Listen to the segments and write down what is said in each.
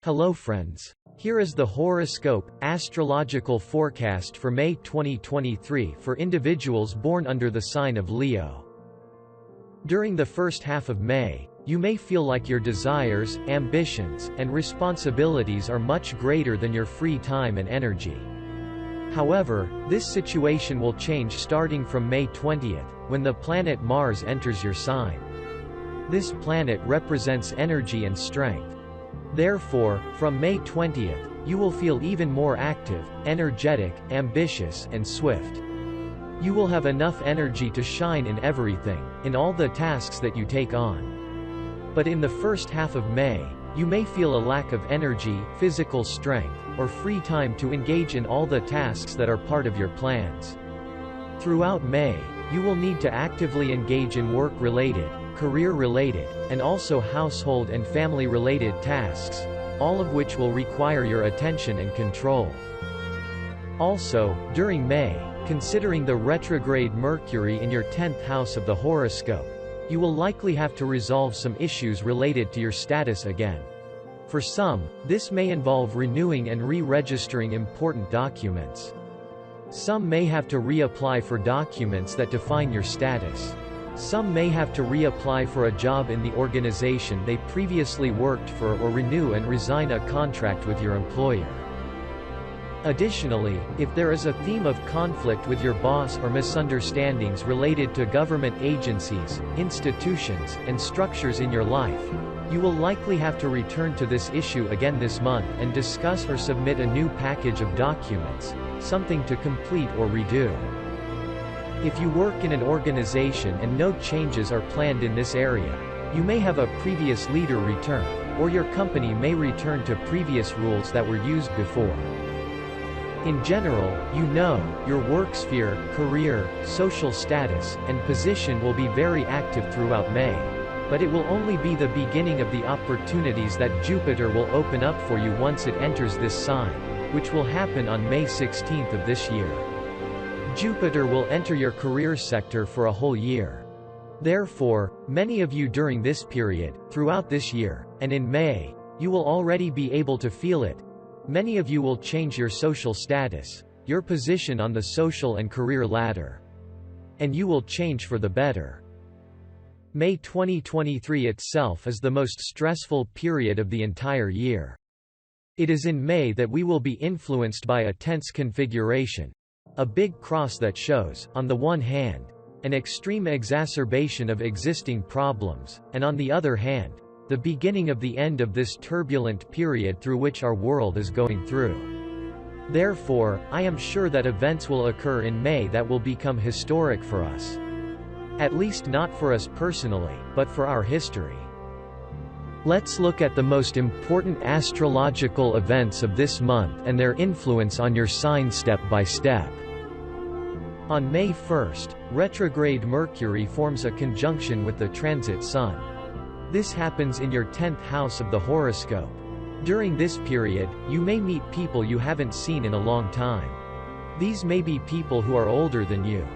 Hello friends. Here is the horoscope, astrological forecast for May 2023 for individuals born under the sign of Leo. During the first half of May, you may feel like your desires, ambitions, and responsibilities are much greater than your free time and energy. However, this situation will change starting from May 20th, when the planet Mars enters your sign. This planet represents energy and strength. Therefore, from May 20th, you will feel even more active, energetic, ambitious, and swift. You will have enough energy to shine in everything, in all the tasks that you take on. But in the first half of May, you may feel a lack of energy, physical strength, or free time to engage in all the tasks that are part of your plans. Throughout May, you will need to actively engage in work-related, career-related, and also household and family-related tasks, all of which will require your attention and control. Also, during May, considering the retrograde Mercury in your 10th house of the horoscope, you will likely have to resolve some issues related to your status again. For some, this may involve renewing and re-registering important documents. Some may have to reapply for documents that define your status. Some may have to reapply for a job in the organization they previously worked for or renew and resign a contract with your employer. Additionally, if there is a theme of conflict with your boss or misunderstandings related to government agencies, institutions, and structures in your life, you will likely have to return to this issue again this month and discuss or submit a new package of documents, something to complete or redo. If you work in an organization and no changes are planned in this area, you may have a previous leader return, or your company may return to previous rules that were used before. In general, your work sphere, career, social status, and position will be very active throughout May. But it will only be the beginning of the opportunities that Jupiter will open up for you once it enters this sign, which will happen on May 16th of this year. Jupiter will enter your career sector for a whole year. Therefore, many of you during this period, throughout this year, and in May, you will already be able to feel it. Many of you will change your social status, your position on the social and career ladder. And you will change for the better. May 2023 itself is the most stressful period of the entire year. It is in May that we will be influenced by a tense configuration. A big cross that shows, on the one hand, an extreme exacerbation of existing problems, and on the other hand, the beginning of the end of this turbulent period through which our world is going through. Therefore, I am sure that events will occur in May that will become historic for us. At least not for us personally, but for our history. Let's look at the most important astrological events of this month and their influence on your sign step by step. On May 1st, retrograde Mercury forms a conjunction with the transit Sun. This happens in your 10th house of the horoscope. During this period, you may meet people you haven't seen in a long time. These may be people who are older than you.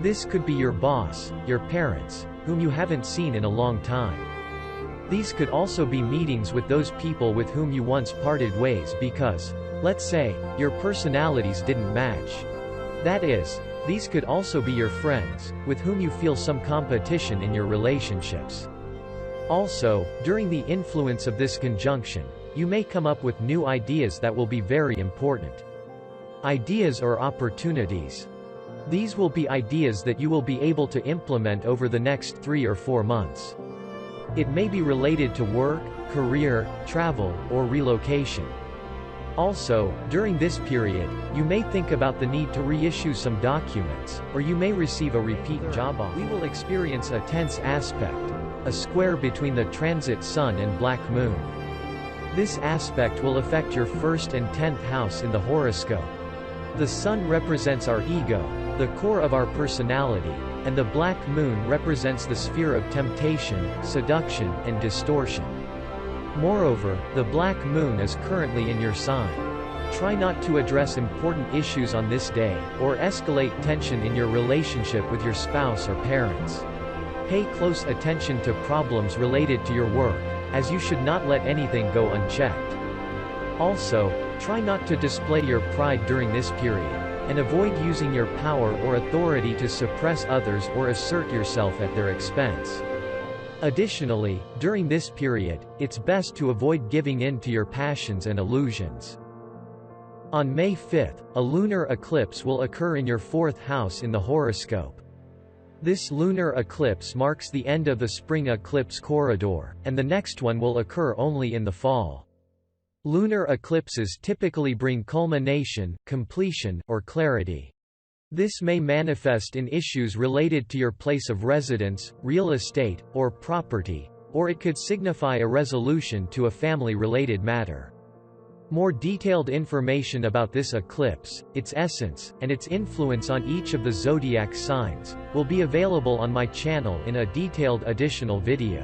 This could be your boss, your parents, whom you haven't seen in a long time. These could also be meetings with those people with whom you once parted ways because, let's say, your personalities didn't match. That is, these could also be your friends, with whom you feel some competition in your relationships. Also, during the influence of this conjunction, you may come up with new ideas that will be very important. Ideas or opportunities. These will be ideas that you will be able to implement over the next 3 or 4 months. It may be related to work, career, travel, or relocation. Also, during this period, you may think about the need to reissue some documents, or you may receive a repeat job offer. We will experience a tense aspect, a square between the transit Sun and Black Moon. This aspect will affect your 1st and 10th house in the horoscope. The Sun represents our ego, the core of our personality, and the Black Moon represents the sphere of temptation, seduction, and distortion. Moreover, the Black Moon is currently in your sign. Try not to address important issues on this day, or escalate tension in your relationship with your spouse or parents. Pay close attention to problems related to your work, as you should not let anything go unchecked. Also, try not to display your pride during this period, and avoid using your power or authority to suppress others or assert yourself at their expense. Additionally, during this period, it's best to avoid giving in to your passions and illusions. On May 5th, a lunar eclipse will occur in your 4th house in the horoscope. This lunar eclipse marks the end of the spring eclipse corridor, and the next one will occur only in the fall. Lunar eclipses typically bring culmination, completion, or clarity. This may manifest in issues related to your place of residence, real estate, or property, or it could signify a resolution to a family-related matter. More detailed information about this eclipse, its essence, and its influence on each of the zodiac signs, will be available on my channel in a detailed additional video.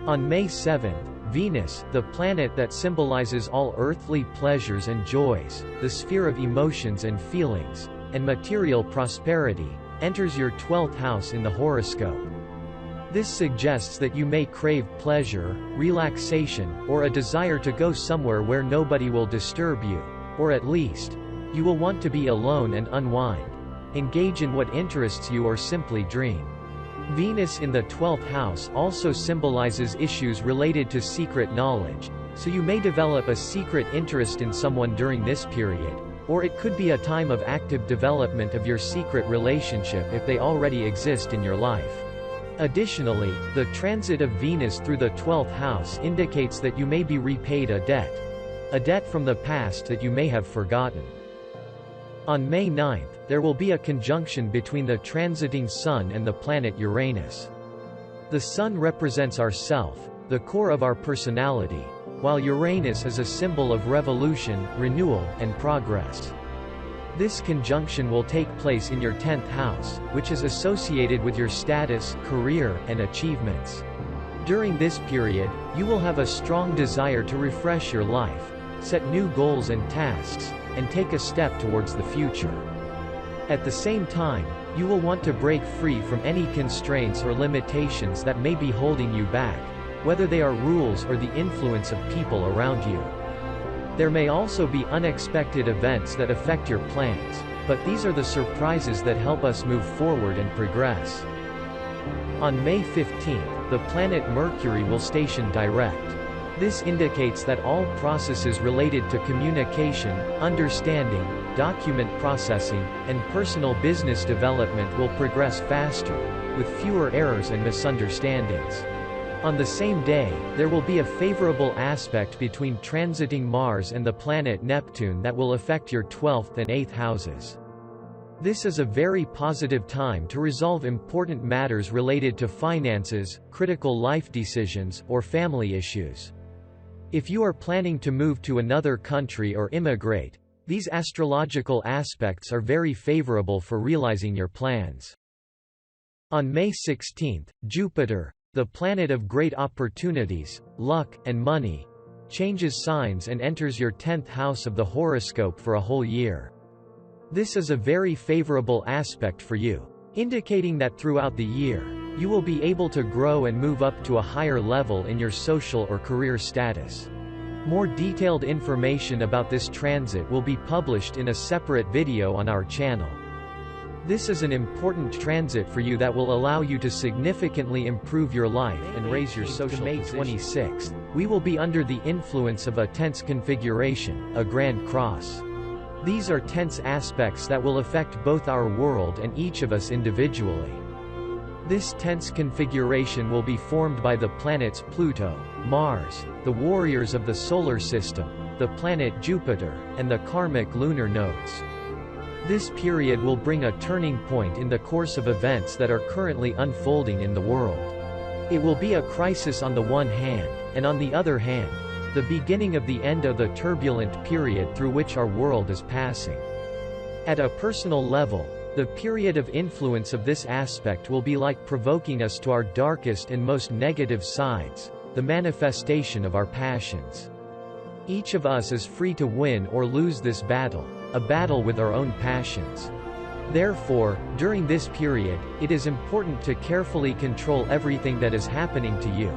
On May 7th, Venus, the planet that symbolizes all earthly pleasures and joys, the sphere of emotions and feelings, and material prosperity, enters your 12th house in the horoscope. This suggests that you may crave pleasure, relaxation, or a desire to go somewhere where nobody will disturb you, or at least, you will want to be alone and unwind, engage in what interests you or simply dream. Venus in the 12th house also symbolizes issues related to secret knowledge, so you may develop a secret interest in someone during this period, or it could be a time of active development of your secret relationship if they already exist in your life. Additionally, the transit of Venus through the 12th house indicates that you may be repaid a debt from the past that you may have forgotten. On May 9th, there will be a conjunction between the transiting Sun and the planet Uranus. The Sun represents our self, the core of our personality, while Uranus is a symbol of revolution, renewal, and progress. This conjunction will take place in your 10th house, which is associated with your status, career, and achievements. During this period, you will have a strong desire to refresh your life, set new goals and tasks, and take a step towards the future. At the same time, you will want to break free from any constraints or limitations that may be holding you back, whether they are rules or the influence of people around you. There may also be unexpected events that affect your plans, but these are the surprises that help us move forward and progress. On May 15th, the planet Mercury will station direct. This indicates that all processes related to communication, understanding, document processing, and personal business development will progress faster, with fewer errors and misunderstandings. On the same day, there will be a favorable aspect between transiting Mars and the planet Neptune that will affect your 12th and 8th houses. This is a very positive time to resolve important matters related to finances, critical life decisions, or family issues. If you are planning to move to another country or immigrate, these astrological aspects are very favorable for realizing your plans. On May 16th, Jupiter, the planet of great opportunities, luck, and money, changes signs and enters your 10th house of the horoscope for a whole year. This is a very favorable aspect for you, indicating that throughout the year, you will be able to grow and move up to a higher level in your social or career status. More detailed information about this transit will be published in a separate video on our channel. This is an important transit for you that will allow you to significantly improve your life and raise your social position. May 26th, we will be under the influence of a tense configuration, a grand cross. These are tense aspects that will affect both our world and each of us individually. This tense configuration will be formed by the planets Pluto, Mars, the warriors of the solar system, the planet Jupiter, and the karmic lunar nodes. This period will bring a turning point in the course of events that are currently unfolding in the world. It will be a crisis on the one hand, and on the other hand, the beginning of the end of the turbulent period through which our world is passing. At a personal level, the period of influence of this aspect will be like provoking us to our darkest and most negative sides, the manifestation of our passions. Each of us is free to win or lose this battle, a battle with our own passions. Therefore, during this period, it is important to carefully control everything that is happening to you,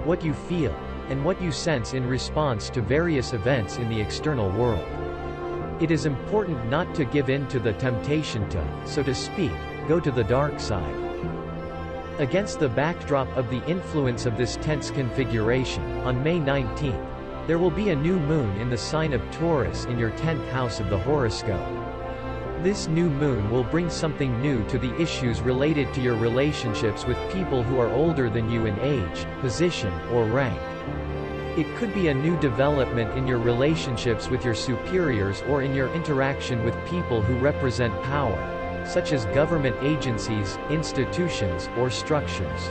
what you feel, and what you sense in response to various events in the external world. It is important not to give in to the temptation to, so to speak, go to the dark side. Against the backdrop of the influence of this tense configuration, on May 19th, there will be a new moon in the sign of Taurus in your 10th house of the horoscope. This new moon will bring something new to the issues related to your relationships with people who are older than you in age, position, or rank. It could be a new development in your relationships with your superiors or in your interaction with people who represent power, such as government agencies, institutions, or structures.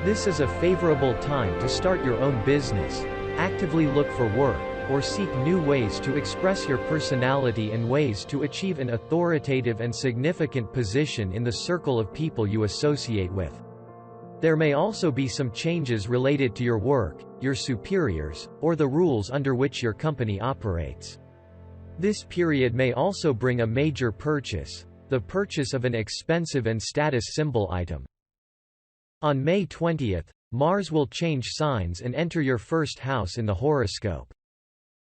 This is a favorable time to start your own business, actively look for work, or seek new ways to express your personality and ways to achieve an authoritative and significant position in the circle of people you associate with. There may also be some changes related to your work, your superiors, or the rules under which your company operates. This period may also bring a major purchase, the purchase of an expensive and status symbol item. On May 20th, Mars will change signs and enter your first house in the horoscope.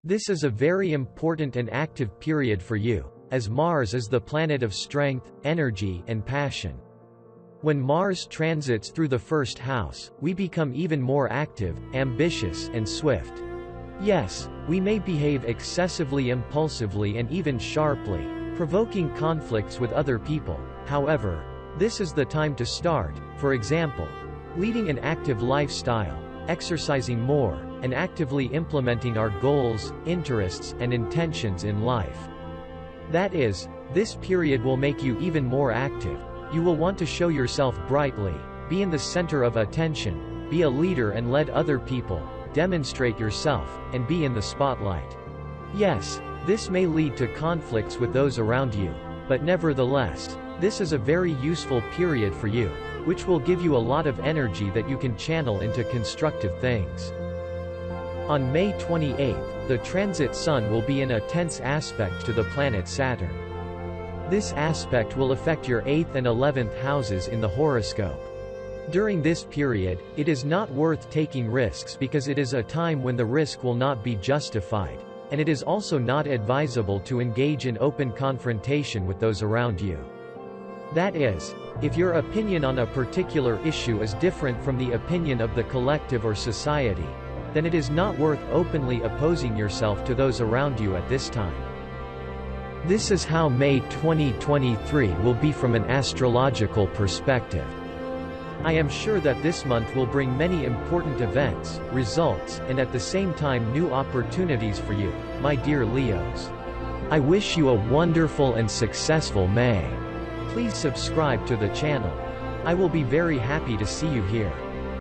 This is a very important and active period for you, as Mars is the planet of strength, energy, and passion. When Mars transits through the first house, we become even more active, ambitious, and swift. Yes, we may behave excessively impulsively and even sharply, provoking conflicts with other people. However, this is the time to start, for example, leading an active lifestyle, exercising more, and actively implementing our goals, interests, and intentions in life. That is, this period will make you even more active. You will want to show yourself brightly, be in the center of attention, be a leader and lead other people, demonstrate yourself, and be in the spotlight. Yes, this may lead to conflicts with those around you, but nevertheless, this is a very useful period for you, which will give you a lot of energy that you can channel into constructive things. On May 28th, the transit Sun will be in a tense aspect to the planet Saturn. This aspect will affect your 8th and 11th houses in the horoscope. During this period, it is not worth taking risks because it is a time when the risk will not be justified, and it is also not advisable to engage in open confrontation with those around you. That is, if your opinion on a particular issue is different from the opinion of the collective or society, then it is not worth openly opposing yourself to those around you at this time. This is how May 2023 will be from an astrological perspective. I am sure that this month will bring many important events, results, and at the same time new opportunities for you, my dear Leos. I wish you a wonderful and successful May. Please subscribe to the channel. I will be very happy to see you here.